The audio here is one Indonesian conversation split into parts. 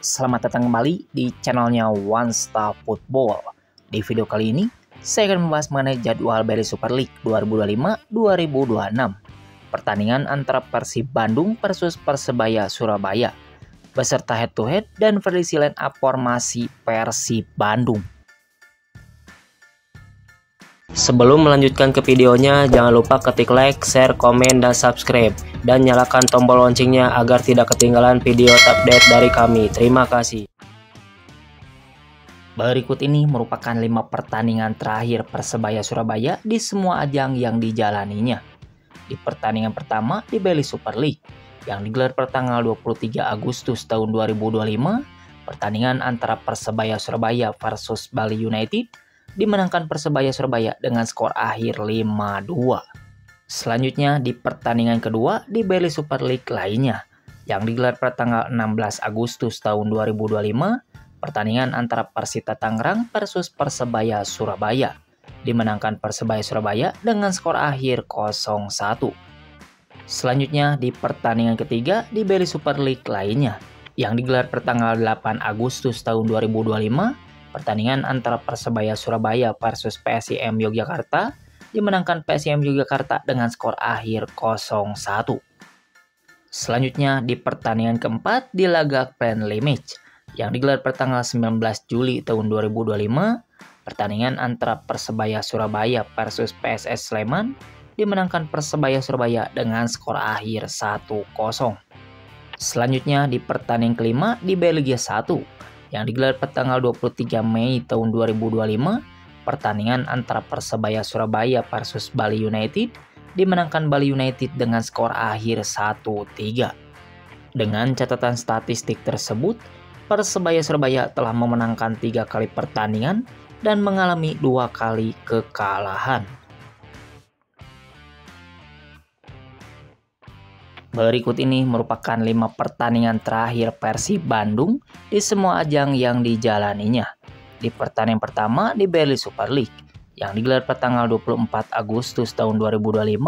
Selamat datang kembali di channelnya One Star Football. Di video kali ini, saya akan membahas mengenai jadwal BRI Super League 2025-2026. Pertandingan antara Persib Bandung versus Persebaya Surabaya, beserta head-to-head dan versi line up formasi Persib Bandung. Sebelum melanjutkan ke videonya, jangan lupa ketik like, share, komen, dan subscribe. Dan nyalakan tombol loncengnya agar tidak ketinggalan video update dari kami. Terima kasih. Berikut ini merupakan 5 pertandingan terakhir Persebaya Surabaya di semua ajang yang dijalaninya. Di pertandingan pertama di BRI Super League, yang digelar pada tanggal 23 Agustus tahun 2025, pertandingan antara Persebaya Surabaya versus Bali United dimenangkan Persebaya Surabaya dengan skor akhir 5-2. Selanjutnya di pertandingan kedua di BRI Super League lainnya, yang digelar pada tanggal 16 Agustus tahun 2025, pertandingan antara Persita Tangerang versus Persebaya Surabaya dimenangkan Persebaya Surabaya dengan skor akhir 0-1. Selanjutnya di pertandingan ketiga di BRI Super League lainnya, yang digelar pada tanggal 8 Agustus tahun 2025, pertandingan antara Persebaya Surabaya versus PSIM Yogyakarta dimenangkan PSIM Yogyakarta dengan skor akhir 0-1. Selanjutnya di pertandingan keempat di laga friendly match, yang digelar pada tanggal 19 Juli tahun 2025, pertandingan antara Persebaya Surabaya versus PSS Sleman dimenangkan Persebaya Surabaya dengan skor akhir 1-0. Selanjutnya di pertandingan kelima di Liga 1, yang digelar pada tanggal 23 Mei tahun 2025, pertandingan antara Persebaya Surabaya versus Bali United dimenangkan Bali United dengan skor akhir 1-3. Dengan catatan statistik tersebut, Persebaya Surabaya telah memenangkan 3 kali pertandingan dan mengalami 2 kali kekalahan. Berikut ini merupakan 5 pertandingan terakhir Persib Bandung di semua ajang yang dijalaninya. Di pertandingan pertama di BRI Super League, yang digelar pada tanggal 24 Agustus tahun 2025,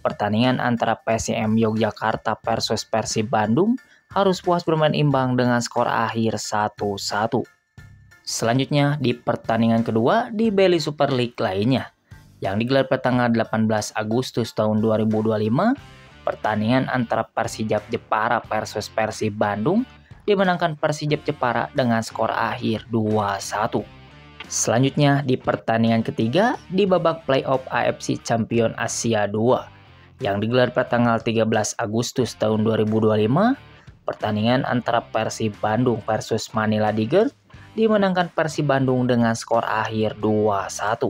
pertandingan antara PSIM Yogyakarta versus Persib Bandung harus puas bermain imbang dengan skor akhir 1-1. Selanjutnya di pertandingan kedua di BRI Super League lainnya, yang digelar pada tanggal 18 Agustus tahun 2025, pertandingan antara Persijap Jepara versus Persib Bandung dimenangkan Persijap Jepara dengan skor akhir 2-1. Selanjutnya di pertandingan ketiga di babak playoff AFC Champion Asia 2, yang digelar pada tanggal 13 Agustus tahun 2025, pertandingan antara Persib Bandung versus Manila Tigers dimenangkan Persib Bandung dengan skor akhir 2-1.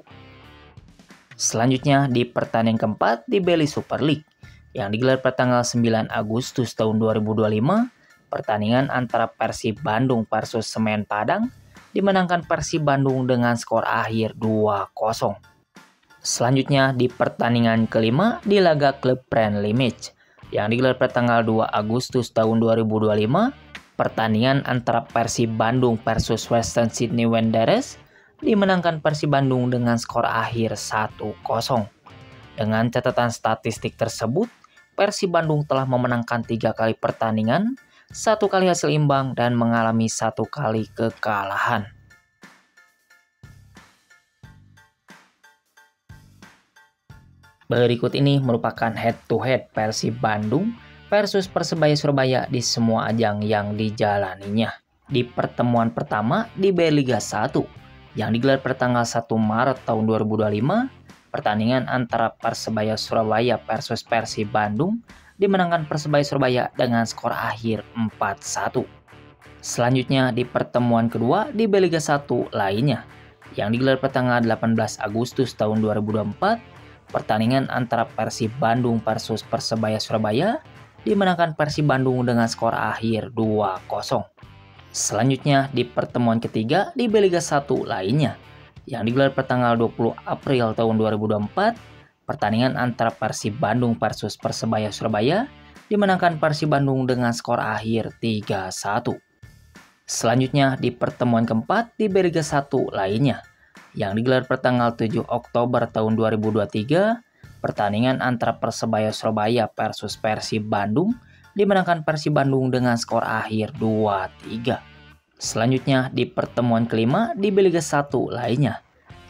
Selanjutnya di pertandingan keempat di BRI Super League, yang digelar pada tanggal 9 Agustus tahun 2025, pertandingan antara Persib Bandung versus Semen Padang dimenangkan Persib Bandung dengan skor akhir 2-0. Selanjutnya di pertandingan kelima di laga klub friendly match, yang digelar pada tanggal 2 Agustus tahun 2025, pertandingan antara Persib Bandung versus Western Sydney Wanderers dimenangkan Persib Bandung dengan skor akhir 1-0. Dengan catatan statistik tersebut, Persib Bandung telah memenangkan 3 kali pertandingan, 1 kali hasil imbang, dan mengalami 1 kali kekalahan. Berikut ini merupakan head-to-head Persib Bandung versus Persebaya Surabaya di semua ajang yang dijalaninya. Di pertemuan pertama di BRI Liga 1, yang digelar pada tanggal 1 Maret tahun 2025, pertandingan antara Persebaya Surabaya versus Persib Bandung dimenangkan Persebaya Surabaya dengan skor akhir 4-1. Selanjutnya di pertemuan kedua di Liga 1 lainnya, yang digelar pada tanggal 18 Agustus tahun 2024, pertandingan antara Persib Bandung versus Persebaya Surabaya dimenangkan Persib Bandung dengan skor akhir 2-0. Selanjutnya di pertemuan ketiga di Liga 1 lainnya, yang digelar pada tanggal 20 April tahun 2024, pertandingan antara Persib Bandung versus Persebaya Surabaya dimenangkan Persib Bandung dengan skor akhir 3-1. Selanjutnya di pertemuan keempat di Liga 1 lainnya, yang digelar pada tanggal 7 Oktober tahun 2023, pertandingan antara Persebaya Surabaya versus Persib Bandung dimenangkan Persib Bandung dengan skor akhir 2-3. Selanjutnya di pertemuan kelima di Liga 1 lainnya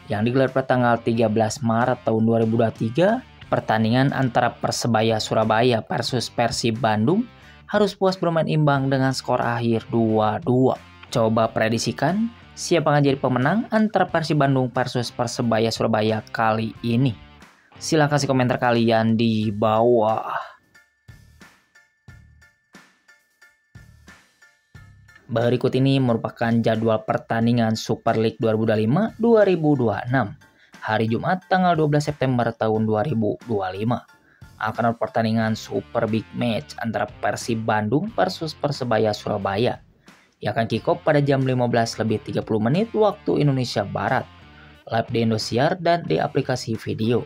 yang digelar pada tanggal 13 Maret tahun 2023, pertandingan antara Persebaya Surabaya versus Persib Bandung harus puas bermain imbang dengan skor akhir 2-2. Coba prediksikan siapa yang jadi pemenang antara Persib Bandung versus Persebaya Surabaya kali ini. Silahkan kasih komentar kalian di bawah. Berikut ini merupakan jadwal pertandingan Super League 2025-2026. Hari Jumat tanggal 12 September tahun 2025. Akan ada pertandingan Super Big Match antara Persib Bandung versus Persebaya Surabaya. Yang akan kick off pada jam 15.30 waktu Indonesia Barat. Live di Indosiar dan di aplikasi video.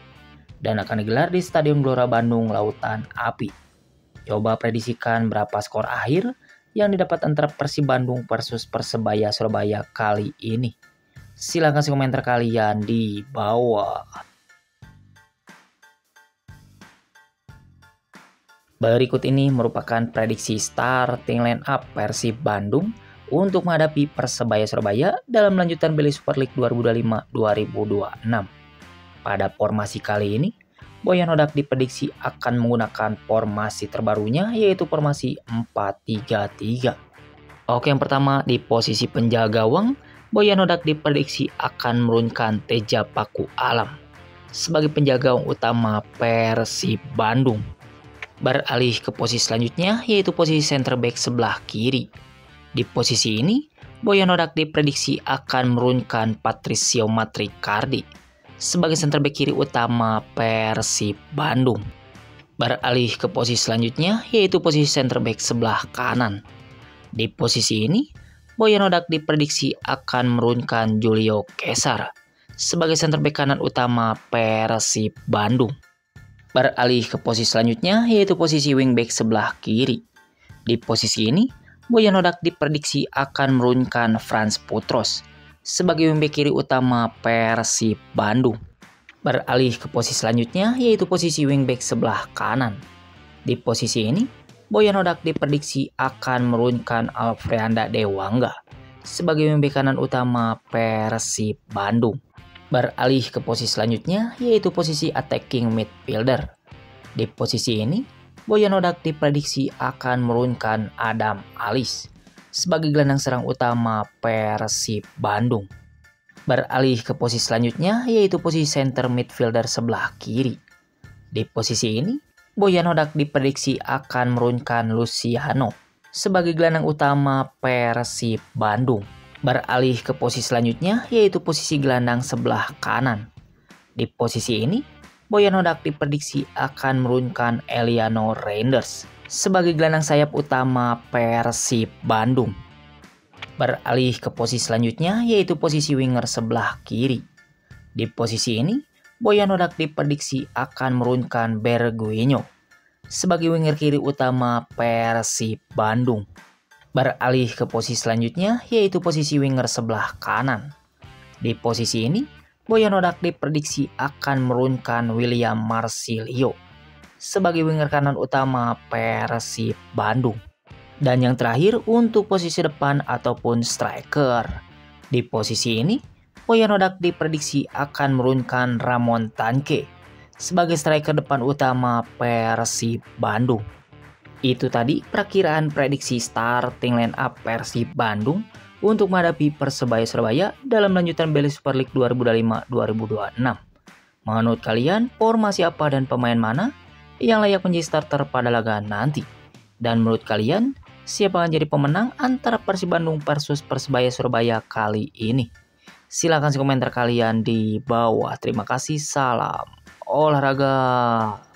Dan akan digelar di Stadion Gelora Bandung Lautan Api. Coba prediksikan berapa skor akhir yang didapat antara Persib Bandung versus Persebaya Surabaya kali ini. Silahkan kasih komentar kalian di bawah. Berikut ini merupakan prediksi starting line up Persib Bandung untuk menghadapi Persebaya Surabaya dalam lanjutan Beli Super League 2025-2026. Pada formasi kali ini, Boyan Hodak diprediksi akan menggunakan formasi terbarunya yaitu formasi 4-3-3. Oke, yang pertama di posisi penjaga gawang, Boyan Hodak diprediksi akan menurunkan Teja Paku Alam sebagai penjaga gawang utama Persib Bandung. Beralih ke posisi selanjutnya yaitu posisi center back sebelah kiri. Di posisi ini, Boyan Hodak diprediksi akan menurunkan Patricio Matricardi sebagai center back kiri utama Persib Bandung. Beralih ke posisi selanjutnya yaitu posisi center back sebelah kanan. Di posisi ini, Boyan Hodak diprediksi akan menurunkan Julio Cesar sebagai center back kanan utama Persib Bandung. Beralih ke posisi selanjutnya yaitu posisi wingback sebelah kiri. Di posisi ini, Boyan Hodak diprediksi akan menurunkan Frans Putros sebagai wingback kiri utama Persib Bandung. Beralih ke posisi selanjutnya yaitu posisi wingback sebelah kanan. Di posisi ini, Boyan Hodak diprediksi akan menurunkan Alfreanda Dewangga sebagai wingback kanan utama Persib Bandung. Beralih ke posisi selanjutnya yaitu posisi attacking midfielder. Di posisi ini, Boyan Hodak diprediksi akan menurunkan Adam Alis sebagai gelandang serang utama Persib Bandung. Beralih ke posisi selanjutnya yaitu posisi center midfielder sebelah kiri. Di posisi ini, Boyan Hodak diprediksi akan menurunkan Luciano sebagai gelandang utama Persib Bandung. Beralih ke posisi selanjutnya yaitu posisi gelandang sebelah kanan. Di posisi ini, Boyan Hodak diprediksi akan menurunkan Eliano Reinders sebagai gelandang sayap utama Persib Bandung. Beralih ke posisi selanjutnya yaitu posisi winger sebelah kiri. Di posisi ini, Boyan Hodak diprediksi akan menurunkan Berguinho sebagai winger kiri utama Persib Bandung. Beralih ke posisi selanjutnya yaitu posisi winger sebelah kanan. Di posisi ini, Boyan Hodak diprediksi akan menurunkan William Marsilio sebagai winger kanan utama Persib Bandung. Dan yang terakhir untuk posisi depan ataupun striker. Di posisi ini, Boyan Hodak diprediksi akan menurunkan Ramon Tanque sebagai striker depan utama Persib Bandung. Itu tadi perakiraan prediksi starting line up Persib Bandung untuk menghadapi Persebaya Surabaya dalam lanjutan Beli Super League 2025-2026. Menurut kalian, formasi apa dan pemain mana yang layak menjadi starter pada laga nanti? Dan menurut kalian, siapa yang jadi pemenang antara Persib Bandung versus Persebaya Surabaya kali ini? Silahkan komentar kalian di bawah. Terima kasih, salam olahraga.